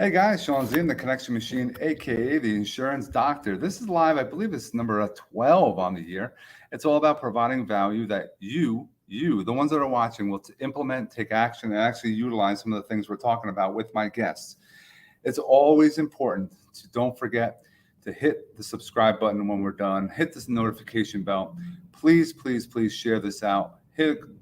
Hey guys, Shawn Ziem, the Connection Machine, aka the Insurance Doctor. This is live. I believe it's number 12 on the year. It's all about providing value that you, the ones that are watching, will implement, take action, and actually utilize some of the things we're talking about with my guests. It's always important to don't forget to hit the subscribe button when we're done. Hit this notification bell. Please, please, please share this out.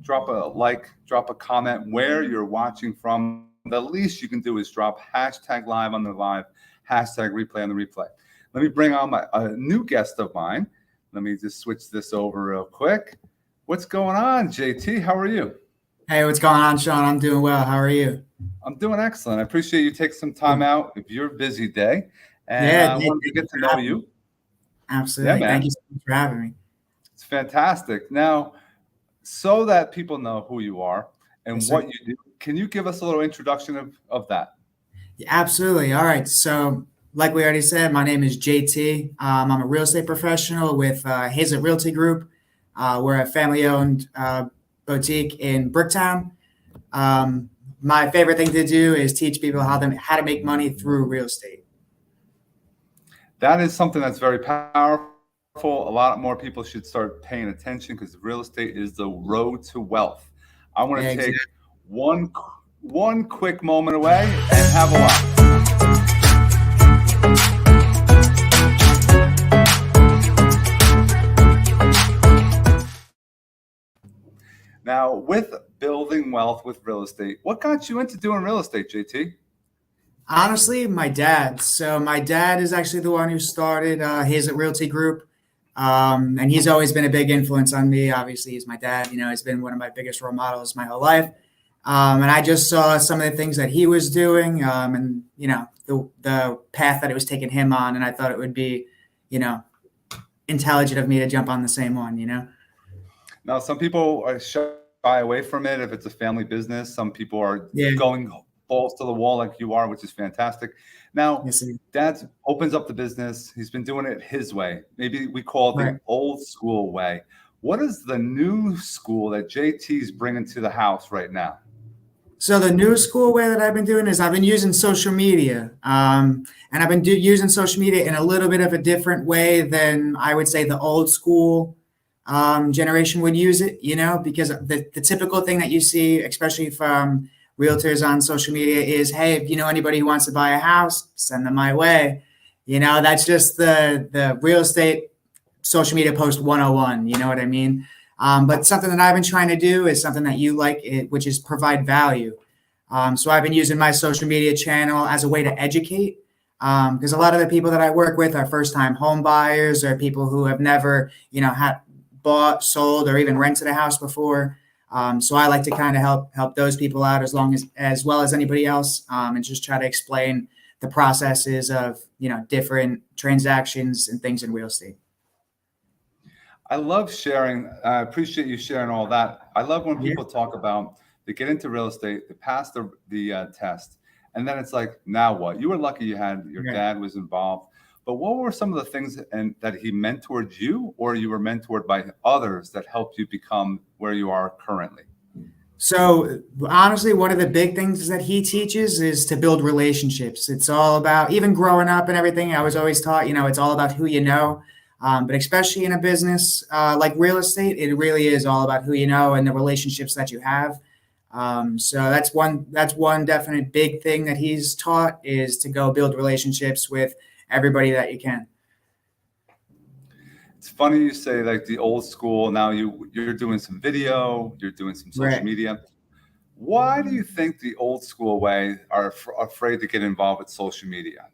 Drop a like, drop a comment where you're watching from. The least you can do is drop hashtag live on the live, hashtag replay on the replay. Let me bring on a new guest of mine. Let me just switch this over real quick. What's going on, JT? How are you? Hey, what's going on, Shawn? I'm doing well. How are you? I'm doing excellent. I appreciate you taking some time out of your busy day. And Yeah, I wanted to get to know you. Absolutely. Yeah, man. Thank you so much for having me. It's fantastic. Now, so that people know who you are and Yes, what sir. you do, can you give us a little introduction of that? Yeah, absolutely. All right. So, like we already said, my name is JT. I'm a real estate professional with Hazelet Realty Group. We're a family-owned boutique in Bricktown. My favorite thing to do is teach people how to make money through real estate. That is something that's very powerful. A lot more people should start paying attention because real estate is the road to wealth. I want to take Exactly. one quick moment away and have a watch. Now, with building wealth with real estate, what got you into doing real estate, JT? Honestly, my dad. So my dad is actually the one who started his Realty Group, and he's always been a big influence on me. Obviously, he's my dad. He's been one of my biggest role models my whole life. And I just saw some of the things that he was doing, and the path that it was taking him on, and I thought it would be, you know, intelligent of me to jump on the same one. Now, some people are shy away from it if it's a family business. Some people are Yeah. going balls to the wall like you are, which is fantastic. Now, Yes, sir. Dad opens up the business. He's been doing it his way. Maybe we call it Right. the old school way. What is the new school that JT's bringing to the house right now? So the new school way that I've been doing is I've been using social media, and I've been using social media in a little bit of a different way than I would say the old school generation would use it. Because the typical thing that you see, especially from realtors on social media, is, hey, if you know anybody who wants to buy a house, send them my way. That's just the real estate social media post 101. You know what I mean? But something that I've been trying to do is something that you like, which is provide value. So I've been using my social media channel as a way to educate, because a lot of the people that I work with are first-time home buyers or people who have never, had bought, sold, or even rented a house before. So I like to kind of help those people out as well as anybody else, and just try to explain the processes of different transactions and things in real estate. I love sharing. I appreciate you sharing all that. I love when Yeah. people talk about they get into real estate, they pass the test, and then it's like, now what? You were lucky you had your Right. dad was involved. But what were some of the things that he mentored you, or you were mentored by others that helped you become where you are currently? So honestly, one of the big things that he teaches is to build relationships. It's all about, even growing up and everything, I was always taught, it's all about who you know. But especially in a business like real estate, it really is all about who you know and the relationships that you have. So that's one definite big thing that he's taught, is to go build relationships with everybody that you can. It's funny you say like the old school. Now you're doing some video, you're doing some social Right. media. Why do you think the old school way are afraid to get involved with social media?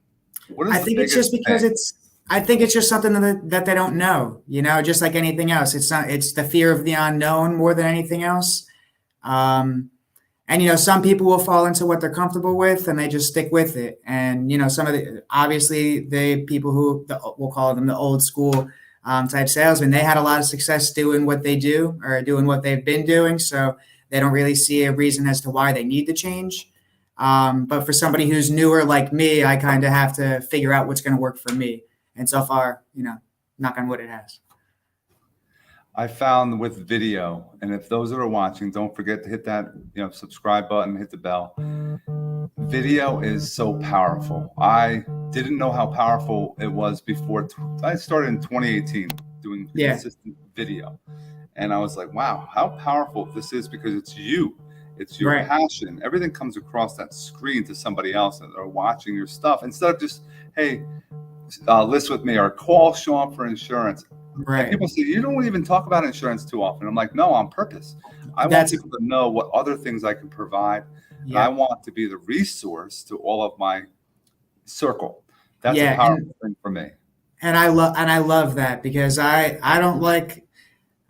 What I is the think it's just biggest because thing? I think it's just something that they don't know, just like anything else. It's the fear of the unknown more than anything else. Um, and some people will fall into what they're comfortable with and they just stick with it. And some of obviously the people we'll call them the old school type salesmen, they had a lot of success doing what they do or doing what they've been doing. So they don't really see a reason as to why they need to change. But for somebody who's newer like me, I kind of have to figure out what's going to work for me. And so far, knock on wood, it has. I found with video, and if those that are watching, don't forget to hit that subscribe button, hit the bell. Video is so powerful. I didn't know how powerful it was before. I started in 2018 doing Yeah. consistent video, and I was like, wow, how powerful this is, because it's you. It's your Right. passion. Everything comes across that screen to somebody else that are watching your stuff, instead of just, hey, list with me or call Shawn for insurance. And Right. people say, you don't even talk about insurance too often. I'm like, no, on purpose. I want That's people to know what other things I can provide. And I yeah. want to be the resource to all of my circle. That's a Yeah. powerful thing for me. And I love that because I don't like,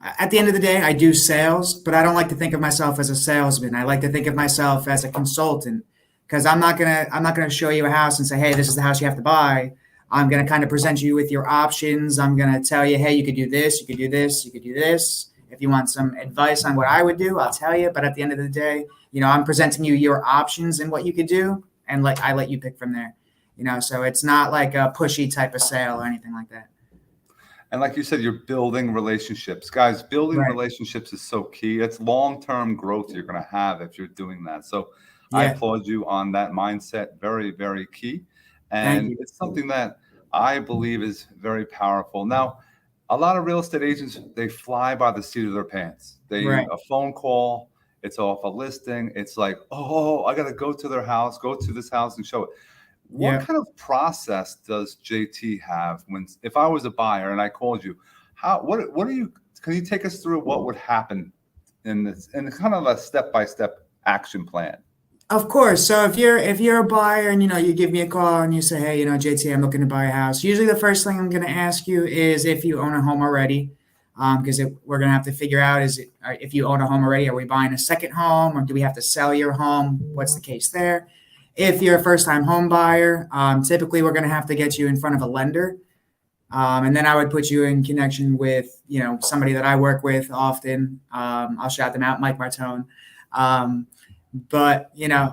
at the end of the day, I do sales, but I don't like to think of myself as a salesman. I like to think of myself as a consultant, because I'm not gonna show you a house and say, hey, this is the house you have to buy. I'm gonna kind of present you with your options. I'm gonna tell you, hey, you could do this, you could do this, you could do this. If you want some advice on what I would do, I'll tell you. But at the end of the day, I'm presenting you your options and what you could do, and like I let you pick from there. So it's not like a pushy type of sale or anything like that. And like you said, you're building relationships. Guys, building Right. relationships is so key. It's long-term growth you're going to have if you're doing that. So I Yeah. applaud you on that mindset. Very, very key. Thank And you. it's something that I believe is very powerful. Now, a lot of real estate agents, they fly by the seat of their pants. Right. A phone call, it's off a listing. It's like, oh, I got to go to their house, go to this house and show it. What Yeah. kind of process does JT have if I was a buyer and I called you? What are you? Can you take us through what would happen in this, and kind of a step-by-step action plan? Of course. So if you're a buyer and you give me a call and you say, hey, JT, I'm looking to buy a house. Usually the first thing I'm going to ask you is if you own a home already, because we're going to have to figure out if you own a home already, are we buying a second home or do we have to sell your home? What's the case there? If you're a first-time home buyer, typically we're going to have to get you in front of a lender, and then I would put you in connection with somebody that I work with often. I'll shout them out, Mike Martone. Um, but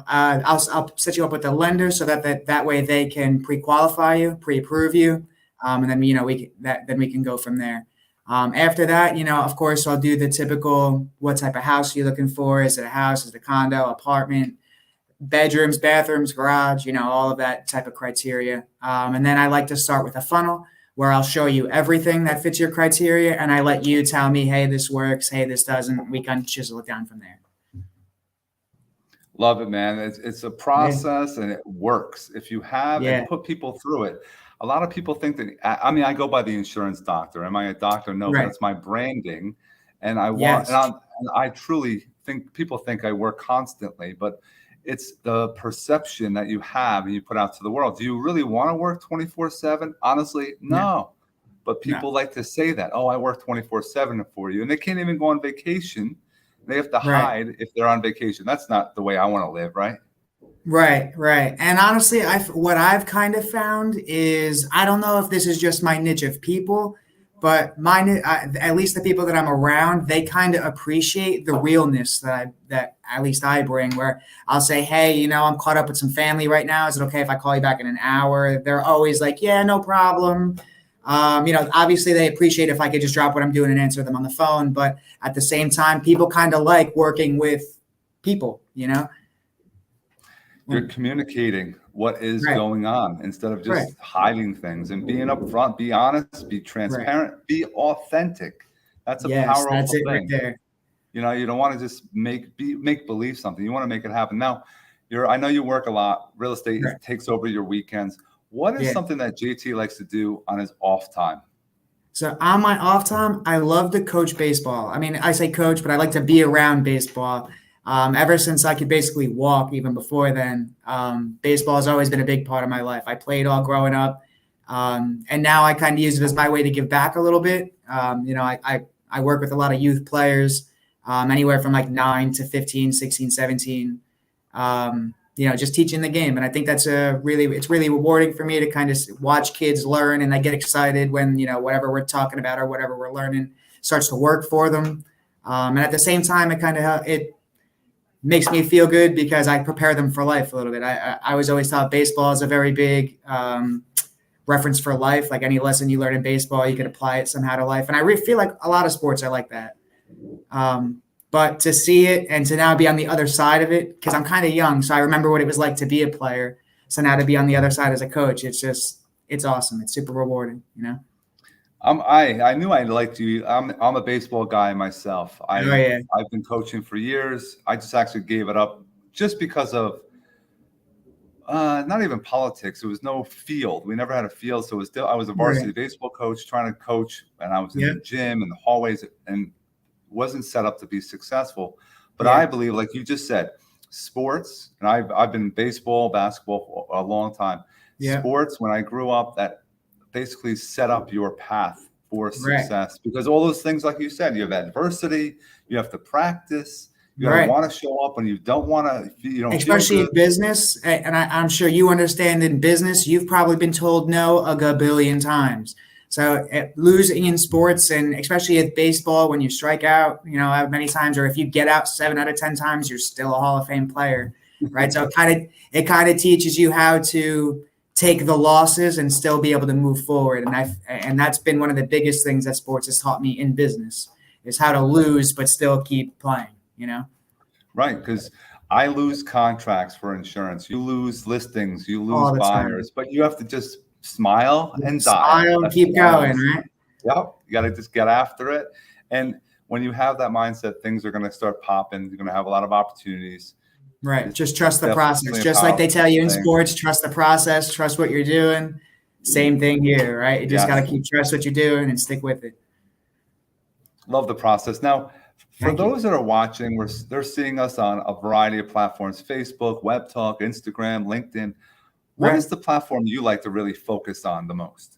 I'll set you up with a lender so that way they can pre-qualify you, pre-approve you, and then we can go from there. After that, of course, I'll do the typical: what type of house are you looking for? Is it a house? Is it a condo, apartment, bedrooms, bathrooms, garage? All of that type of criteria. And then I like to start with a funnel where I'll show you everything that fits your criteria, and I let you tell me, hey, this works, hey, this doesn't. We can chisel it down from there. Love it, man. It's a Yeah. process and it works if you have and Yeah. put people through it. A lot of people think that, I mean, I go by the insurance doctor. Am I a doctor? No, but Right. it's my branding. And Yes. I truly think people think I work constantly, but it's the perception that you have and you put out to the world. Do you really want to work 24/7? Honestly, No. no. But No. people like to say that, oh, I work 24/7 for you. And they can't even go on vacation. They have to Right. hide if they're on vacation. That's not the way I want to live, right? Right. Right. And honestly, what I've kind of found is I don't know if this is just my niche of people, but at least the people that I'm around, they kind of appreciate the realness that at least I bring. Where I'll say, hey, I'm caught up with some family right now. Is it okay if I call you back in an hour? They're always like, yeah, no problem. Obviously they appreciate if I could just drop what I'm doing and answer them on the phone. But at the same time, people kind of like working with people. You're communicating what is Right. going on instead of Right. just hiding things and being upfront, be honest, be Right. transparent, be authentic. That's a Yes, that's powerful it right thing. there. You don't want to just make believe something. You want to make it happen. Now, I know you work a lot. Real estate Right. takes over your weekends. What is Yeah. something that JT likes to do on his off time? So on my off time, I love to coach baseball. I mean, I say coach, but I like to be around baseball. Ever since I could basically walk, even before then, baseball has always been a big part of my life. I played all growing up, and now I kind of use it as my way to give back a little bit. I work with a lot of youth players, anywhere from like 9 to 15, 16, 17. Just teaching the game. And I think it's really rewarding for me to kind of watch kids learn, and I get excited when, whatever we're talking about or whatever we're learning starts to work for them. And at the same time, it makes me feel good because I prepare them for life a little bit. I was always taught baseball is a very big reference for life. Like any lesson you learn in baseball, you could apply it somehow to life. And I really feel like a lot of sports are like that. But to see it and to now be on the other side of it, because I'm kind of young, so I remember what it was like to be a player. So now to be on the other side as a coach, it's awesome. It's super rewarding, you know? I knew I liked you. I'm a baseball guy myself. Oh, yeah. I've been coaching for years. I just actually gave it up just because of not even politics. It was no field. We never had a field, so it was still I was a varsity baseball coach trying to coach, and I was in the gym and the hallways, and wasn't set up to be successful. But I believe, like you just said, sports, and I've been baseball, basketball for a long time. Sports, when I grew up, that basically set up your path for success, because all those things, like you said, you have adversity, you have to practice, you want to show up when you don't want to, you know, especially in business. And I'm sure you understand in business, you've probably been told no a gabillion times. So losing in sports, and especially at baseball, when you strike out, you know, many times, or if you get out 7 out of 10 times, you're still a Hall of Fame player, right? So it kind of teaches you how to take the losses and still be able to move forward. And that's been one of the biggest things that sports has taught me in business, is how to lose but still keep playing, you know? Right, because I lose contracts for insurance. You lose listings, you lose buyers, but you have to just smile and dial. Smile and keep going, right? Yep, you got to just get after it. And when you have that mindset, things are going to start popping. You're going to have a lot of opportunities. Right. Just trust the process. Just like they tell you in sports, trust the process, trust what you're doing. Same thing here, right? You just got to trust what you're doing and stick with it. Love the process. Now, for those that are watching, they're seeing us on a variety of platforms: Facebook, Web Talk, Instagram, LinkedIn. What is the platform you like to really focus on the most?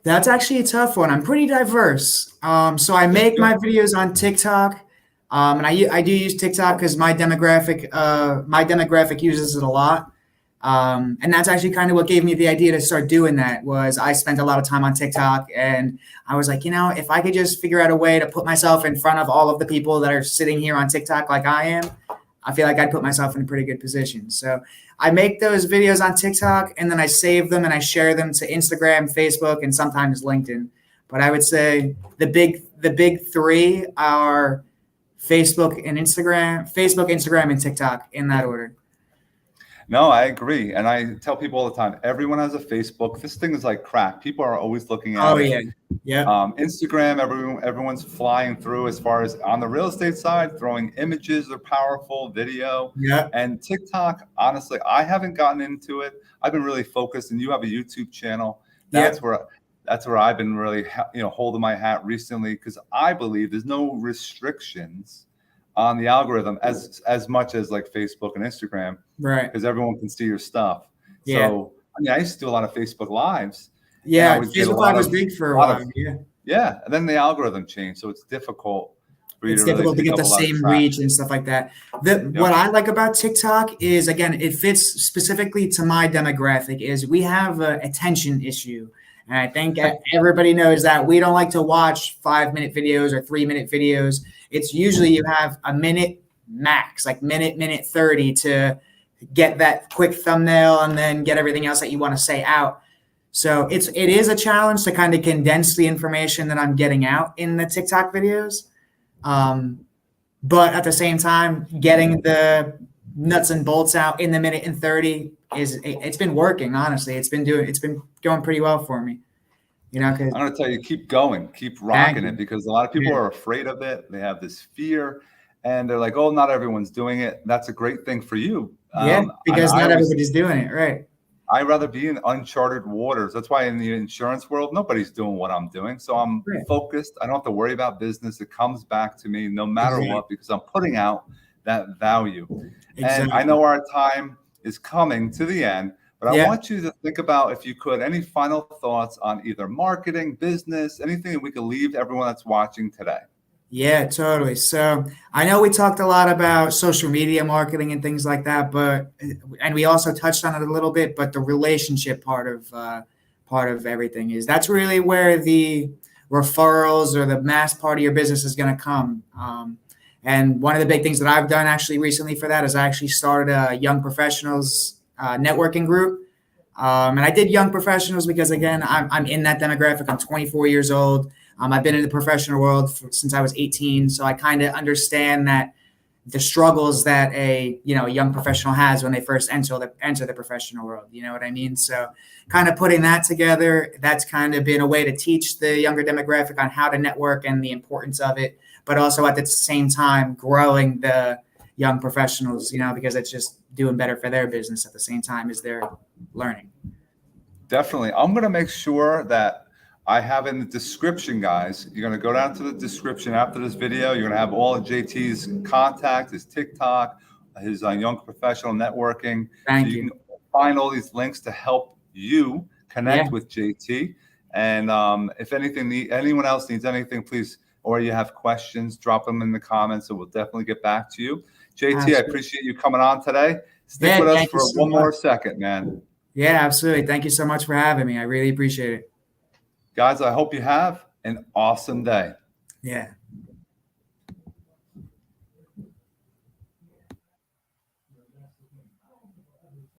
That's actually a tough one. I'm pretty diverse. So I make my videos on TikTok. And I do use TikTok because my demographic uses it a lot. And that's actually kind of what gave me the idea to start doing that. Was I spent a lot of time on TikTok, and I was like, you know, if I could just figure out a way to put myself in front of all of the people that are sitting here on TikTok like I am, I feel like I'd put myself in a pretty good position. So I make those videos on TikTok, and then I save them and I share them to Instagram, Facebook, and sometimes LinkedIn. But I would say the big three are Facebook, Instagram, and TikTok, in that order. No, I agree. And I tell people all the time, everyone has a Facebook. This thing is like crack. People are always looking at it. Yeah. Instagram, everyone's flying through as far as on the real estate side, throwing images are powerful, video. Yeah. And TikTok, honestly, I haven't gotten into it. I've been really focused, and you have a YouTube channel. That's where I've been really, holding my hat recently, because I believe there's no restrictions on the algorithm as much as like Facebook and Instagram, right? Because everyone can see your stuff. Yeah. So I mean, I used to do a lot of Facebook Lives. Yeah, Facebook Live was big for a while. Yeah, and then the algorithm changed, so it's difficult. It's difficult to get the same reach and stuff like that. What I like about TikTok is, again, it fits specifically to my demographic. Is we have an attention issue. And I think everybody knows that we don't like to watch 5-minute videos or 3-minute videos. It's usually you have a minute max, like minute 30 to get that quick thumbnail and then get everything else that you want to say out. So it is a challenge to kind of condense the information that I'm getting out in the TikTok videos. But at the same time, getting the nuts and bolts out in the minute and 30 it's been working. Honestly, it's been going pretty well for me. You know, I'm going to tell you, keep going, keep rocking it, because a lot of people are afraid of it. They have this fear, and they're like, "Oh, not everyone's doing it." That's a great thing for you. Because not everybody's doing it, right? I'd rather be in uncharted waters. That's why in the insurance world, nobody's doing what I'm doing. So I'm focused. I don't have to worry about business. It comes back to me no matter what, because I'm putting out that value. And I know our time is coming to the end, but I want you to think about, if you could, any final thoughts on either marketing, business, anything that we could leave everyone that's watching today. Yeah, totally. So I know we talked a lot about social media marketing and things like that, and we also touched on it a little bit, but the relationship part of everything that's really where the referrals or the mass part of your business is going to come. And one of the big things that I've done actually recently for that is I actually started a young professionals networking group. And I did young professionals because, again, I'm in that demographic. I'm 24 years old. I've been in the professional world since I was 18. So I kind of understand that the struggles that a young professional has when they first enter the professional world. You know what I mean? So kind of putting that together, that's kind of been a way to teach the younger demographic on how to network and the importance of it, but also at the same time growing the young professionals, because it's just doing better for their business at the same time as they're learning. Definitely. I'm going to make sure that I have in the description, guys. You're going to go down to the description after this video. You're going to have all of JT's contact, his TikTok, his young professional networking. Thank so you. can find all these links to help you connect with JT. And if anyone else needs anything, please, or you have questions, drop them in the comments, and we'll definitely get back to you. JT, Absolutely. I appreciate you coming on today. Stick with us for one more second, man. Yeah, absolutely. Thank you so much for having me. I really appreciate it. Guys, I hope you have an awesome day. Yeah.